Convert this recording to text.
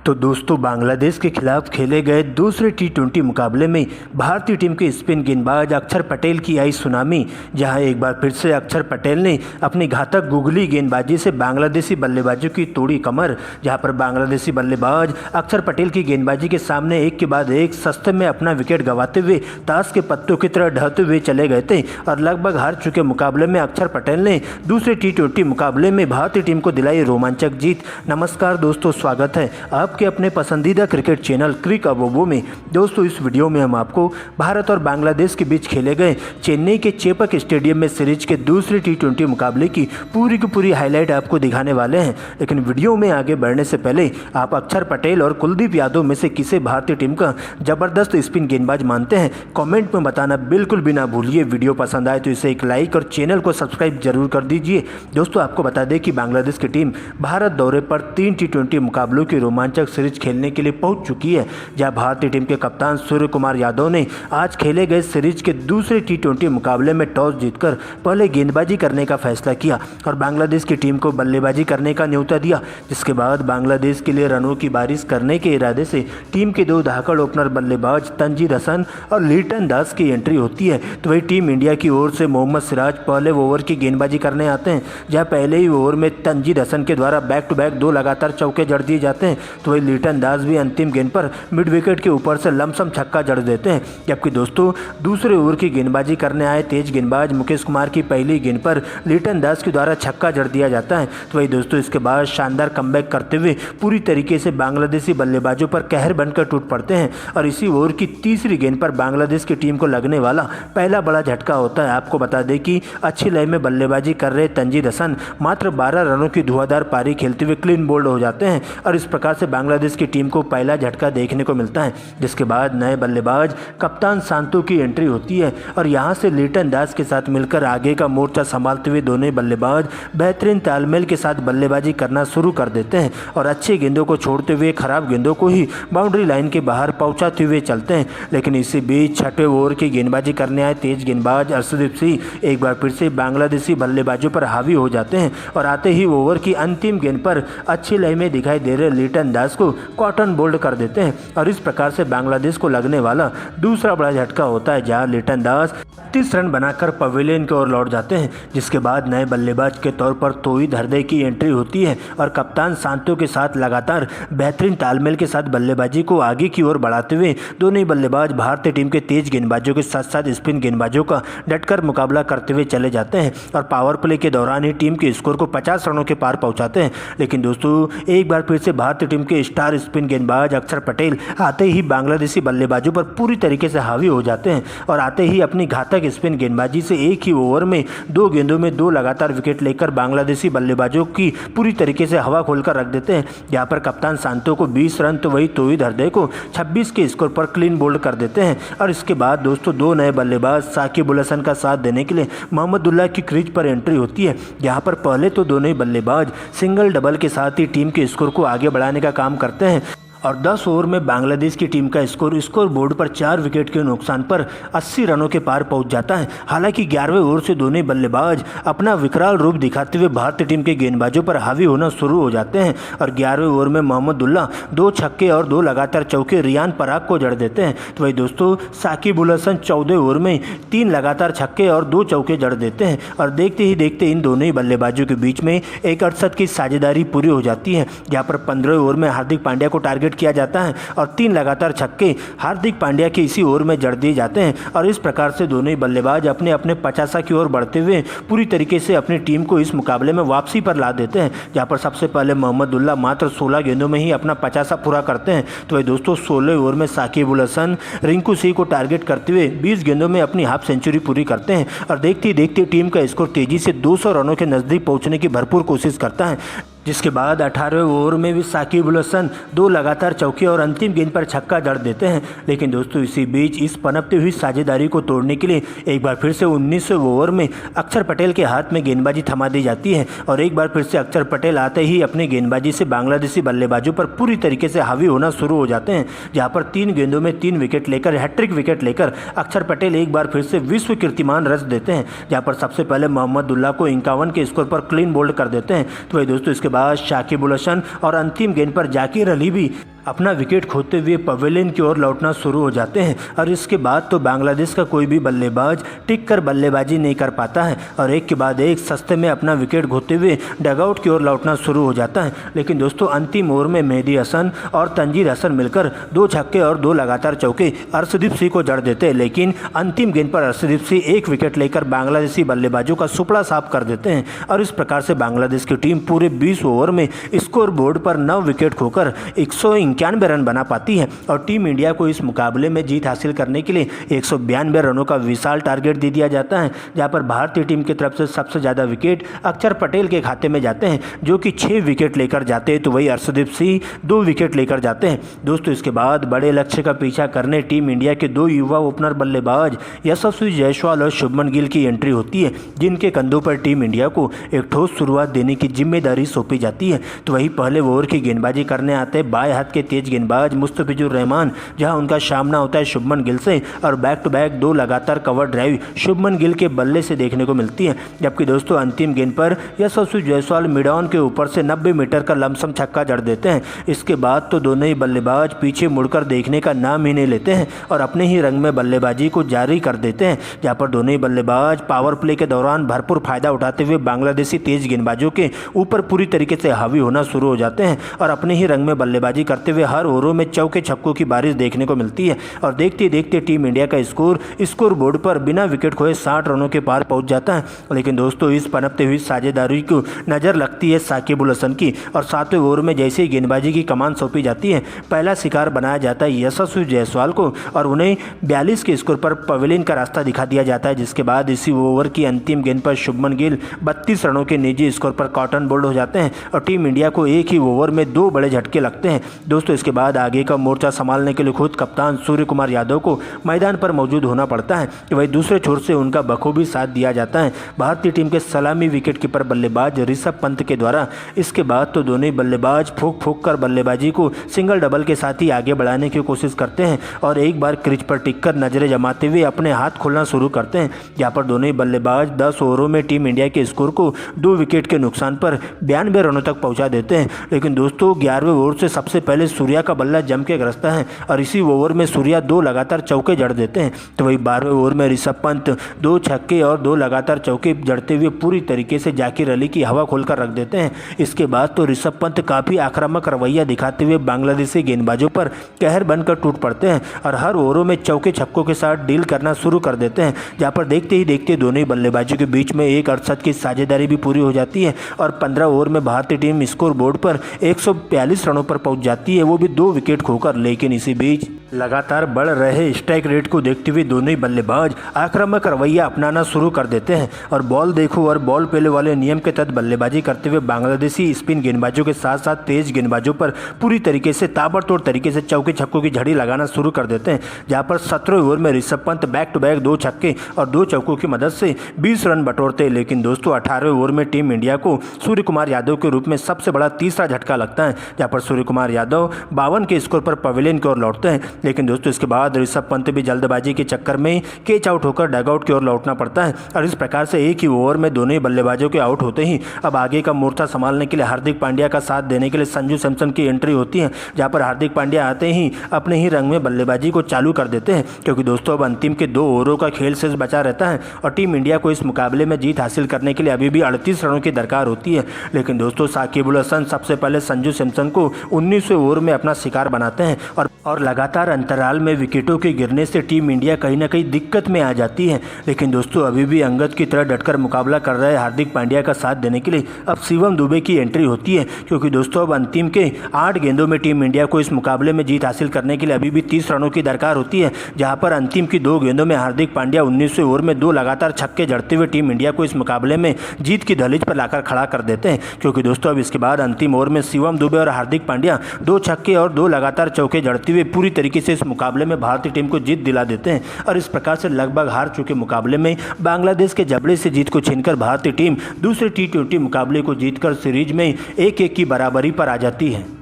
तो दोस्तों बांग्लादेश के खिलाफ खेले गए दूसरे टी20 मुकाबले में भारतीय टीम के स्पिन गेंदबाज अक्षर पटेल की आई सुनामी, जहां एक बार फिर से अक्षर पटेल ने अपनी घातक गुगली गेंदबाजी से बांग्लादेशी बल्लेबाजों की तोड़ी कमर। जहां पर बांग्लादेशी बल्लेबाज अक्षर पटेल की गेंदबाजी के सामने एक के बाद एक सस्ते में अपना विकेट गंवाते हुए ताश के पत्तों की तरह ढहते हुए चले गए थे और लगभग हार चुके मुकाबले में अक्षर पटेल ने दूसरे टी20 मुकाबले में भारतीय टीम को दिलाई रोमांचक जीत। नमस्कार दोस्तों, स्वागत है आपके अपने पसंदीदा क्रिकेट चैनल क्रिक अबोबो में। दोस्तों इस वीडियो में हम आपको भारत और बांग्लादेश के बीच खेले गए चेन्नई के चेपक स्टेडियम में सीरीज के दूसरे टी20 मुकाबले की पूरी हाईलाइट आपको दिखाने वाले हैं। लेकिन वीडियो में आगे बढ़ने से पहले आप अक्षर पटेल और कुलदीप यादव में से किसे भारतीय टीम का जबरदस्त स्पिन गेंदबाज मानते हैं, कमेंट में बताना बिल्कुल भी ना भूलिए। वीडियो पसंद आए तो इसे एक लाइक और चैनल को सब्सक्राइब जरूर कर दीजिए। दोस्तों आपको बता दें कि बांग्लादेश की टीम भारत दौरे पर 3 टी20 मुकाबलों की रोमांचक सीरीज खेलने के लिए पहुंच चुकी है, जहां भारतीय टीम के कप्तान सूर्य कुमार यादव ने आज खेले गए सीरीज के दूसरे टी20 मुकाबले में टॉस जीतकर पहले गेंदबाजी करने का फैसला किया और बांग्लादेश की टीम को बल्लेबाजी करने का न्योता दिया। जिसके बाद बांग्लादेश के लिए रनों की बारिश करने के इरादे से टीम के 2 धाकड़ ओपनर बल्लेबाज तंजीद हसन और लिटन दास की एंट्री होती है। तो वही टीम इंडिया की ओर से मोहम्मद सिराज पहले ओवर की गेंदबाजी करने आते हैं, जहां पहले ही ओवर में तंजीद हसन के द्वारा बैक टू बैक 2 लगातार चौके जड़ दिए जाते हैं। तो वही लिटन दास भी अंतिम गेंद पर मिड विकेट के ऊपर से लमसम छक्का जड़ देते हैं। जबकि दोस्तों दूसरे ओवर की गेंदबाजी करने आए तेज गेंदबाज मुकेश कुमार की पहली गेंद पर लिटन दास के द्वारा छक्का जड़ दिया जाता है। तो वही दोस्तों इसके बाद शानदार कमबैक करते हुए पूरी तरीके से बांग्लादेशी बल्लेबाजों पर कहर बनकर टूट पड़ते हैं और इसी ओवर की तीसरी गेंद पर बांग्लादेश की टीम को लगने वाला पहला बड़ा झटका होता है। आपको बता दें कि अच्छी लय में बल्लेबाजी कर रहे तंजीद हसन मात्र 12 रनों की धुआंधार पारी खेलते हुए क्लीन बोल्ड हो जाते हैं और इस प्रकार से बांग्लादेश की टीम को पहला झटका देखने को मिलता है। जिसके बाद नए बल्लेबाज कप्तान सांतु की एंट्री होती है और यहां से लिटन दास के साथ मिलकर आगे का मोर्चा संभालते हुए दोनों बल्लेबाज बेहतरीन तालमेल के साथ बल्लेबाजी करना शुरू कर देते हैं और अच्छे गेंदों को छोड़ते हुए खराब गेंदों को ही बाउंड्री लाइन के बाहर पहुंचाते हुए चलते हैं। लेकिन इसी बीच छठे ओवर की गेंदबाजी करने आए तेज गेंदबाज अर्शदीप सिंह एक बार फिर से बांग्लादेशी बल्लेबाजों पर हावी हो जाते हैं और आते ही ओवर की अंतिम गेंद पर अच्छी लय में दिखाई दे रहे लिटन दास को कॉटन बोल्ड कर देते हैं और इस प्रकार से बांग्लादेश को लगने वाला दूसरा बड़ा झटका होता है, जहां लिटन दास 30 रन बनाकर पवेलियन की ओर लौट जाते हैं। जिसके बाद नए बल्लेबाज के तौर पर तोहिद हृदय की एंट्री होती है और कप्तान सांतो के साथ लगातार बेहतरीन तालमेल के साथ बल्लेबाजी को आगे की ओर बढ़ाते हुए दोनों ही बल्लेबाज भारतीय टीम के तेज गेंदबाजों के साथ साथ स्पिन गेंदबाजों का डटकर मुकाबला करते हुए चले जाते हैं और पावर प्ले के दौरान ही टीम के स्कोर को 50 रनों के पार पहुंचाते हैं। लेकिन दोस्तों एक बार फिर से भारतीय टीम के स्टार स्पिन गेंदबाज अक्षर पटेल आते ही बांग्लादेशी बल्लेबाजों पर पूरी तरीके से हावी हो जाते हैं और आते ही अपनी घातक स्पिन गेंदबाजी से एक ही ओवर में 2 गेंदों में 2 लगातार विकेट लेकर बांग्लादेशी बल्लेबाजों की पूरी तरीके से हवा खोलकर रख देते हैं। यहाँ पर कप्तान सांतो को 20 रन तो वही तोहिद हृदय को 26 के स्कोर पर क्लीन बोल्ड कर देते हैं और इसके बाद दोस्तों 2 नए बल्लेबाज साकिब उल हसन का साथ देने के लिए मोहम्मदुल्लाह की क्रीज पर एंट्री होती है। यहाँ पर पहले तो दोनों ही बल्लेबाज सिंगल डबल के साथ ही टीम के स्कोर को आगे बढ़ाने का काम करते हैं और 10 ओवर में बांग्लादेश की टीम का स्कोर बोर्ड पर 4 विकेट के नुकसान पर 80 रनों के पार पहुंच जाता है। हालांकि 11वें ओवर से दोनों बल्लेबाज अपना विकराल रूप दिखाते हुए भारतीय टीम के गेंदबाजों पर हावी होना शुरू हो जाते हैं और 11वें ओवर में मोहम्मदुल्लाह 2 छक्के और 2 लगातार चौके रियान पराग को जड़ देते हैं। तो वही दोस्तों साकिब उल हसन 14वें ओवर में 3 लगातार छक्के और 2 चौके जड़ देते हैं और देखते ही देखते इन दोनों ही बल्लेबाजों के बीच में एक 68 की साझेदारी पूरी हो जाती है, जहाँ पर 15वें ओवर में हार्दिक पांड्या को टारगेट किया जाता है और 3 लगातार छक्के हार्दिक पांड्या के इसी ओवर में जड़ दिए जाते हैं और इस प्रकार से दोनों ही बल्लेबाज अपने अपने 50 की ओर बढ़ते हुए पूरी तरीके से अपनी टीम को इस मुकाबले में वापसी पर ला देते हैं। जहां पर सबसे पहले मोहम्मदुल्लाह मात्र 16 गेंदों में ही अपना 50 पूरा करते हैं। तो वही दोस्तों 16 ओवर में साकिब उल हसन रिंकू सिंह को टारगेट करते हुए 20 गेंदों में अपनी हाफ सेंचुरी पूरी करते हैं और देखते ही देखते टीम का स्कोर तेजी से 200 रनों के नजदीक पहुंचने की भरपूर कोशिश करता है। जिसके बाद 18वें ओवर में भी साकिब उल हसन 2 लगातार चौके और अंतिम गेंद पर छक्का जड़ देते हैं। लेकिन दोस्तों इसी बीच इस पनपती हुई साझेदारी को तोड़ने के लिए एक बार फिर से 19वें ओवर में अक्षर पटेल के हाथ में गेंदबाजी थमा दी जाती है और एक बार फिर से अक्षर पटेल आते ही अपनी गेंदबाजी से बांग्लादेशी बल्लेबाजों पर पूरी तरीके से हावी होना शुरू हो जाते हैं। जहाँ पर 3 गेंदों में 3 विकेट लेकर हैट्रिक विकेट लेकर अक्षर पटेल एक बार फिर से विश्व कीर्तिमान रच देते हैं। जहाँ पर सबसे पहले मोहम्मदुल्लाह को 51 के स्कोर पर क्लीन बोल्ड कर देते हैं। तो वही दोस्तों इसके बाद शाकिब उल हसन और अंतिम गेंद पर जाकिर अली भी अपना विकेट खोते हुए पवेलियन की ओर लौटना शुरू हो जाते हैं और इसके बाद तो बांग्लादेश का कोई भी बल्लेबाज टिक कर बल्लेबाजी नहीं कर पाता है और एक के बाद एक सस्ते में अपना विकेट खोते हुए डगआउट की ओर लौटना शुरू हो जाता है। लेकिन दोस्तों अंतिम ओवर में मेहदी हसन और तंजीर हसन मिलकर 2 छक्के और 2 लगातार चौके अर्शदीप सिंह को जड़ देते हैं, लेकिन अंतिम गेंद पर अर्शदीप सिंह 1 विकेट लेकर बांग्लादेशी बल्लेबाजों का सुपड़ा साफ कर देते हैं और इस प्रकार से बांग्लादेश की टीम पूरे 20 ओवर में स्कोर बोर्ड पर 9 विकेट खोकर 191 रन बना पाती है और टीम इंडिया को इस मुकाबले में जीत हासिल करने के लिए 192 रनों का विशाल टारगेट दे दिया जाता है, जहां पर भारतीय टीम की तरफ से सबसे ज़्यादा विकेट अक्षर पटेल के खाते में जाते हैं जो कि 6 विकेट लेकर जाते हैं, तो वही अर्शदीप सिंह 2 विकेट लेकर जाते हैं। दोस्तों इसके बाद बड़े लक्ष्य का पीछा करने टीम इंडिया के 2 युवा ओपनर बल्लेबाज यशस्वी जायसवाल और शुभमन गिल की एंट्री होती है, जिनके कंधों पर टीम इंडिया को एक ठोस शुरुआत देने की जिम्मेदारी सौंपी जाती है। तो वही पहले ओवर की गेंदबाजी करने आते बाएं हाथ के तेज गेंदबाज मुस्तफिजुर रहमान, जहां उनका सामना होता है शुभमन गिल से और बैक टू बैक 2 लगातार कवर ड्राइव शुभमन गिल के बल्ले से देखने को मिलती है। जबकि दोस्तों अंतिम गेंद पर यशस्वी जायसवाल मिड ऑन के ऊपर से 90 मीटर का लमसम छक्का जड़ देते हैं। इसके बाद तो दोनों ही बल्लेबाज पीछे मुड़कर देखने का नाम ही नहीं लेते हैं और अपने ही रंग में बल्लेबाजी को जारी कर देते हैं, जहाँ पर दोनों ही बल्लेबाज पावर प्ले के दौरान भरपूर फायदा उठाते हुए बांग्लादेशी तेज गेंदबाजों के ऊपर पूरी तरीके से हावी होना शुरू हो जाते हैं और अपने ही रंग में बल्लेबाजी करते हुए हर ओवरों में चौके छक्कों की बारिश देखने को मिलती है और देखते देखते टीम इंडिया का स्कोर बोर्ड पर बिना विकेट खोए 60 रनों के पार पहुंच जाता है। लेकिन दोस्तों इस पनपते हुई साझेदारी को नज़र लगती है साकिबुल हसन की और 7वें ओवर में जैसे ही गेंदबाजी की कमान सौंपी जाती है, पहला शिकार बनाया जाता है यशस्वी जायसवाल को और उन्हें 42 के स्कोर पर पवेलियन का रास्ता दिखा दिया जाता है। जिसके बाद इसी ओवर की अंतिम गेंद पर शुभमन गिल 32 रनों के निजी स्कोर पर कॉटन बोल्ड हो जाते हैं और टीम इंडिया को एक ही ओवर में 2 बड़े झटके लगते हैं। दोस्तों इसके बाद आगे का मोर्चा संभालने के लिए खुद कप्तान सूर्य कुमार यादव को मैदान पर मौजूद होना पड़ता है, वही दूसरे छोर से उनका बखूबी साथ दिया जाता है भारतीय टीम के सलामी विकेट कीपर बल्लेबाज ऋषभ पंत के द्वारा। इसके बाद तो दोनों ही बल्लेबाज फूंक कर बल्लेबाजी को सिंगल डबल के साथ ही आगे बढ़ाने की कोशिश करते हैं और एक बार क्रीज पर टिककर नजरें जमाते हुए अपने हाथ खोलना शुरू करते हैं, जहाँ पर दोनों ही बल्लेबाज 10 ओवरों में टीम इंडिया के स्कोर को 2 विकेट के नुकसान पर 92 रनों तक पहुँचा देते हैं। लेकिन दोस्तों 11वें ओवर से सबसे पहले सूर्या का बल्ला जम के गरजता है और इसी ओवर में सूर्या 2 लगातार चौके जड़ देते हैं। तो वही 12वें ओवर में ऋषभ पंत 2 छक्के और 2 लगातार चौके जड़ते हुए पूरी तरीके से जाकिर अली की हवा खोलकर रख देते हैं। इसके बाद तो ऋषभ पंत काफ़ी आक्रामक रवैया दिखाते हुए बांग्लादेशी गेंदबाजों पर कहर बनकर टूट पड़ते हैं और हर ओवरों में चौके छक्कों के साथ डील करना शुरू कर देते हैं, जहाँ पर देखते ही देखते दोनों ही बल्लेबाजों के बीच में एक अड़सठ की साझेदारी भी पूरी हो जाती है और 15 ओवर में भारतीय टीम स्कोर बोर्ड पर 142 रनों पर पहुंच जाती है, वो भी 2 विकेट खोकर। लेकिन इसी बीच लगातार बढ़ रहे स्ट्राइक रेट को देखते हुए दोनों ही बल्लेबाज आक्रामक रवैया अपनाना शुरू कर देते हैं और बॉल देखो और बॉल पहले वाले नियम के तहत बल्लेबाजी करते हुए बांग्लादेशी स्पिन गेंदबाजों के साथ साथ तेज गेंदबाजों पर पूरी तरीके से ताबड़तोड़ तरीके से चौके छक्कों की झड़ी लगाना शुरू कर देते हैं, जहां पर 17वें ओवर में Rishabh Pant back to back 2 छक्के और 2 चौकों की मदद से 20 रन बटोरते हैं। लेकिन दोस्तों 18वें ओवर में टीम इंडिया को सूर्य कुमार यादव के रूप में सबसे बड़ा तीसरा झटका लगता है, जहाँ पर सूर्य कुमार यादव 52 के स्कोर पर पवेलियन की ओर लौटते हैं। लेकिन दोस्तों इसके बाद ऋषभ पंत भी जल्दबाजी के चक्कर में कैच आउट होकर डगआउट की ओर लौटना पड़ता है और इस प्रकार से एक ही ओवर में दोनों ही बल्लेबाजों के आउट होते ही अब आगे का मोर्चा संभालने के लिए हार्दिक पांड्या का साथ देने के लिए संजू सैमसन की एंट्री होती है, जहां पर हार्दिक पांड्या आते ही अपने ही रंग में बल्लेबाजी को चालू कर देते हैं, क्योंकि दोस्तों अब अंतिम के 2 ओवरों का खेल शेष बचा रहता है और टीम इंडिया को इस मुकाबले में जीत हासिल करने के लिए अभी भी 38 रनों की दरकार होती है। लेकिन दोस्तों साकिबुल हसन सबसे पहले संजू सैमसन को 19वें ओवर में अपना शिकार बनाते हैं और लगातार अंतराल में विकेटों के गिरने से टीम इंडिया कहीं ना कहीं दिक्कत में आ जाती है। लेकिन दोस्तों अभी भी अंगद की तरह डटकर मुकाबला कर रहे हार्दिक पांड्या का साथ देने के लिए अब शिवम दुबे की एंट्री होती है, क्योंकि दोस्तों अब अंतिम के 8 गेंदों में टीम इंडिया को इस मुकाबले में जीत हासिल करने के लिए अभी भी 30 रनों की दरकार होती है, जहां पर अंतिम की 2 गेंदों में हार्दिक पांड्या 19वें ओवर में 2 लगातार छक्के जड़ते हुए टीम इंडिया को इस मुकाबले में जीत की दहलीज पर लाकर खड़ा कर देते हैं। क्योंकि दोस्तों अब इसके बाद अंतिम ओवर में शिवम दुबे और हार्दिक पांड्या 2 छक्के और 2 लगातार चौके जड़ते हुए पूरी तरीके से इस मुकाबले में भारतीय टीम को जीत दिला देते हैं और इस प्रकार से लगभग हार चुके मुकाबले में बांग्लादेश के जबड़े से जीत को छीनकर भारतीय टीम दूसरे T20 मुकाबले को जीतकर सीरीज में 1-1 की बराबरी पर आ जाती है।